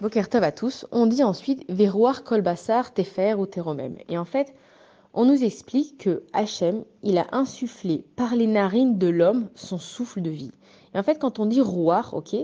Boker Tov à tous, on dit ensuite Verouar Kol Bassar Tefer ou Teromem. Et en fait, on nous explique que Hachem, il a insufflé par les narines de l'homme son souffle de vie. Et en fait, quand on dit Rouar, ok,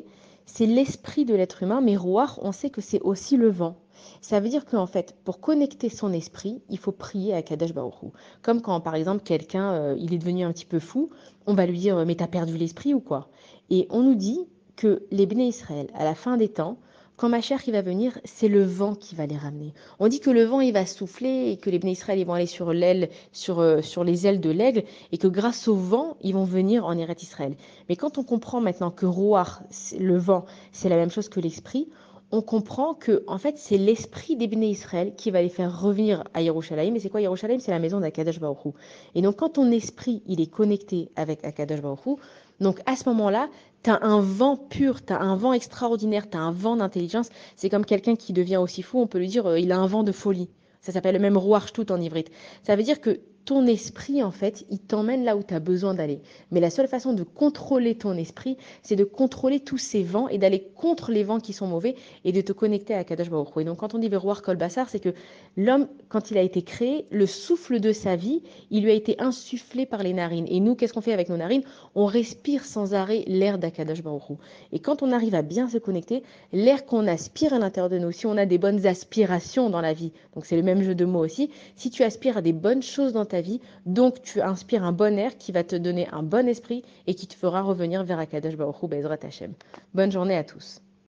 c'est l'esprit de l'être humain, mais Rouar, on sait que c'est aussi le vent. Ça veut dire qu'en fait, pour connecter son esprit, il faut prier à Kadosh Baruch Hu. Comme quand, par exemple, quelqu'un, il est devenu un petit peu fou, on va lui dire, mais t'as perdu l'esprit ou quoi? Et on nous dit que les Béné Israël, à la fin des temps, quand Machar il va venir, c'est le vent qui va les ramener. On dit que le vent il va souffler et que les Béné Israël ils vont aller sur l'aile, sur les ailes de l'aigle et que grâce au vent ils vont venir en Eretz Israël. Mais quand on comprend maintenant que Rouar, le vent, c'est la même chose que l'esprit, on comprend que en fait c'est l'esprit des Béné Israël qui va les faire revenir à Yerushalayim. Et c'est quoi Yerushalayim? C'est la maison d'Akadosh Baruch Hu. Et donc quand ton esprit il est connecté avec Akadosh Baruch Hu, donc à ce moment-là, tu as un vent pur, tu as un vent extraordinaire, tu as un vent d'intelligence. C'est comme quelqu'un qui devient aussi fou, on peut lui dire il a un vent de folie. Ça s'appelle même Ruach en ivrite. Ça veut dire que ton esprit, en fait, il t'emmène là où tu as besoin d'aller. Mais la seule façon de contrôler ton esprit, c'est de contrôler tous ces vents et d'aller contre les vents qui sont mauvais et de te connecter à Kadosh Baruch Hu. Et donc, quand on dit Verouar Kol Bassar, c'est que l'homme, quand il a été créé, le souffle de sa vie, il lui a été insufflé par les narines. Et nous, qu'est-ce qu'on fait avec nos narines? On respire sans arrêt l'air d'Akadosh Baruch Hu. Et quand on arrive à bien se connecter, l'air qu'on aspire à l'intérieur de nous, si on a des bonnes aspirations dans la vie, donc c'est le même jeu de mots aussi, si tu aspires à des bonnes choses dans ta vie, donc tu inspires un bon air qui va te donner un bon esprit et qui te fera revenir vers Akadosh Baruch Hu Bezrat Hashem. Bonne journée à tous.